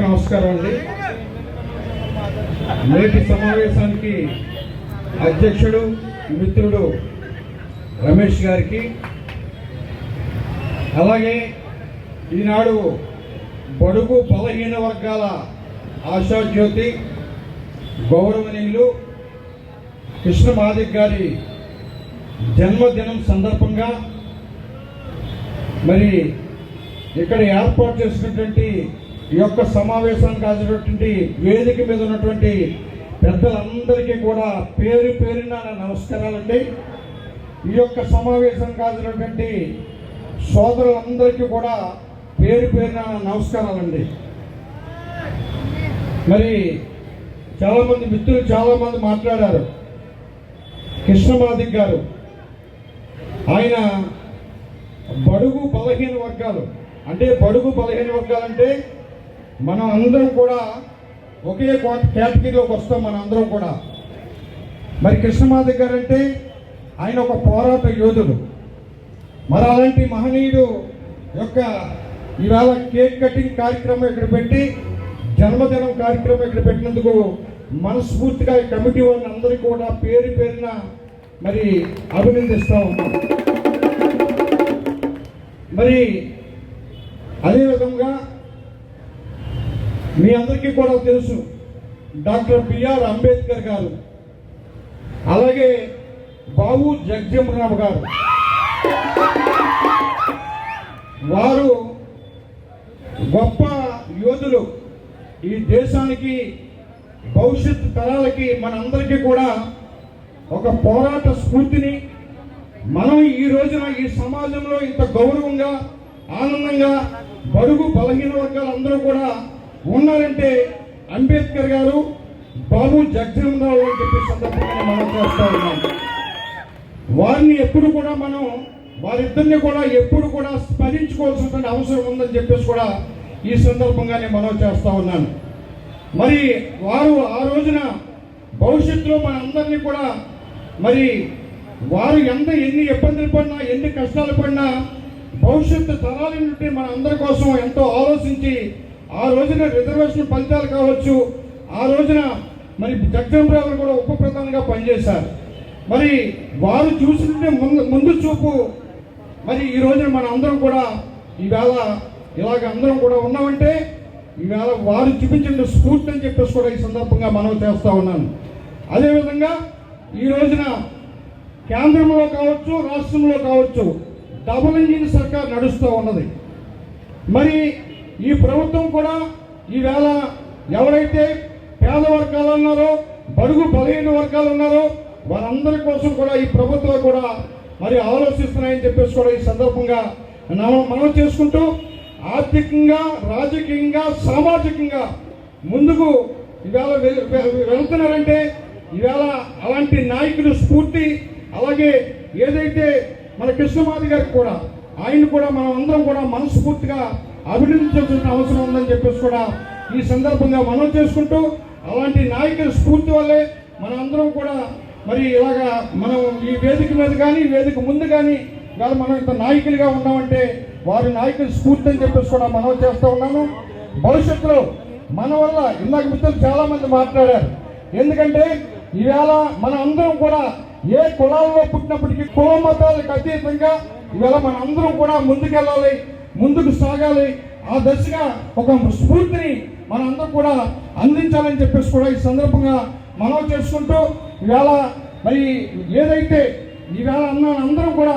నమస్కారం అండి. నేటి సమావేశానికి అధ్యక్షుడు మిత్రుడు రమేష్ గారికి, అలాగే ఈనాడు బడుగు బలహీన వర్గాల ఆశాజ్యోతి గౌరవనీయులు కృష్ణ మాదిక్ గారి జన్మదినం సందర్భంగా మరి ఇక్కడ ఏర్పాటు చేసినటువంటి ఈ యొక్క సమావేశానికి హాజరైనటువంటి వేదిక మీద ఉన్నటువంటి పెద్దలందరికీ కూడా పేరు పేరున నమస్కారాలండి. ఈ యొక్క సమావేశానికి హాజరైనటువంటి సోదరులందరికీ కూడా పేరు పేరున నమస్కారాలండి. మరి చాలామంది మిత్రులు చాలామంది మాట్లాడారు. కృష్ణ మాదిక్ గారు ఆయన బడుగు బలహీన వర్గాలు అంటే మనం అందరం కూడా ఒకే కేటగిరీలోకి వస్తాం. మన అందరం కూడా మరి కృష్ణ మాదిక్ గారు అంటే ఆయన ఒక పోరాట యోధుడు. మరి అలాంటి మహనీయుడు యొక్క ఈవేళ కేక్ కటింగ్ కార్యక్రమం ఇక్కడ పెట్టి జన్మదినం కార్యక్రమం ఇక్కడ పెట్టినందుకు మనస్ఫూర్తిగా ఈ కమిటీ వారిని అందరికీ కూడా పేరు పేరున మరి అభినందిస్తూ ఉన్నాం. మరి అదేవిధంగా మీ అందరికీ కూడా తెలుసు డాక్టర్ బిఆర్ అంబేద్కర్ గారు, అలాగే బాబు జగజీవనరావు గారు. వారు గొప్ప యోధులు. ఈ దేశానికి భవిష్యత్తు తరాలకి మనందరికీ కూడా ఒక పోరాట స్ఫూర్తిని మనం ఈ రోజున ఈ సమాజంలో ఇంత గౌరవంగా ఆనందంగా బడుగు బలహీన వర్గాలు అందరూ కూడా ఉన్నారంటే అంబేద్కర్ గారు, బాబు జగజీవనరావు అని చెప్పే సందర్భంగా మనం చేస్తూ ఉన్నాం. వారిని ఎప్పుడు కూడా వారిద్దరిని కూడా ఎప్పుడు కూడా స్మరించుకోవాల్సినటువంటి అవసరం ఉందని చెప్పేసి కూడా ఈ సందర్భంగానే మనం చేస్తూ ఉన్నాను. మరి వారు ఆ రోజున భవిష్యత్తులో మనందరినీ కూడా మరి వారు ఎన్ని ఇబ్బందులు పడినా ఎన్ని కష్టాలు పడినా భవిష్యత్తు తరాల నుండి మన అందరి కోసం ఎంతో ఆలోచించి ఆ రోజున రిజర్వేషన్ ఫలితాలు కావచ్చు, ఆ రోజున మరి జగజీవనరావు కూడా ఉప ప్రధానిగా పనిచేశారు. మరి వారు చూసినట్టే ముందు చూపు మరి ఈ రోజున మన అందరం కూడా ఈవేళ ఇలాగ అందరం కూడా ఉన్నామంటే ఈవేళ వారు చూపించిన స్ఫూర్తి అని చెప్పేసి కూడా ఈ సందర్భంగా మనం చేస్తూ ఉన్నాను. అదేవిధంగా ఈ రోజున కేంద్రంలో కావచ్చు రాష్ట్రంలో కావచ్చు డబుల్ ఇంజిన్ సర్కార్ నడుస్తూ ఉన్నది. మరి ఈ ప్రభుత్వం కూడా ఈవేళ ఎవరైతే పేద వర్గాలు ఉన్నారో బడుగు బలహీన వర్గాలు ఉన్నారో వారందరి కోసం కూడా ఈ ప్రభుత్వం కూడా మరి ఆలోచిస్తున్నాయని చెప్పేసి కూడా ఈ సందర్భంగా మనం చేసుకుంటూ ఆర్థికంగా రాజకీయంగా సామాజికంగా ముందుకు ఈవేళ వెళ్తున్నారంటే ఈవేళ అలాంటి నాయకులు స్ఫూర్తి, అలాగే ఏదైతే మన కృష్ణమాది గారికి కూడా ఆయన కూడా మనం అందరం కూడా మనస్ఫూర్తిగా అభినందించాల్సిన అవసరం ఉందని చెప్పేసి కూడా ఈ సందర్భంగా మనం చేసుకుంటూ అలాంటి నాయకుల స్ఫూర్తి వల్లే మనం అందరం కూడా మరి ఇలాగా మనం ఈ వేదిక మీద కానీ ఈ వేదిక ముందు కానీ ఇవాళ మనం ఇంత నాయకులుగా ఉన్నామంటే వారి నాయకుల స్ఫూర్తి అని చెప్పేసి కూడా మనం చేస్తూ ఉన్నాము. భవిష్యత్తులో మన వల్ల ఇందాక మిత్రులు చాలామంది మాట్లాడారు. ఎందుకంటే ఈవేళ మన అందరం కూడా ఏ కులాల్లో పుట్టినప్పటికీ కుల మతాలకు అతీతంగా ఇవాళ మన అందరం కూడా ముందుకెళ్ళాలి, ముందుకు సాగాలి. ఆ దశగా ఒక స్ఫూర్తిని మనందరం కూడా అందించాలని చెప్పేసి కూడా ఈ సందర్భంగా మనం చేసుకుంటూ ఇవాళ మరి ఏదైతే ఈవేళ అందరం కూడా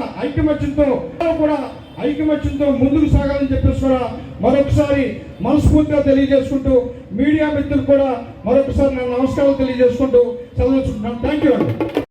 ఐకమత్యంతో ముందుకు సాగాలని చెప్పేసి కూడా మరొకసారి మనస్ఫూర్తిగా తెలియజేసుకుంటూ మీడియా మిత్రులు కూడా మరొకసారి నేను నమస్కారాలు తెలియజేసుకుంటూ చదువుకుంటున్నాను. థ్యాంక్ యూ అండి.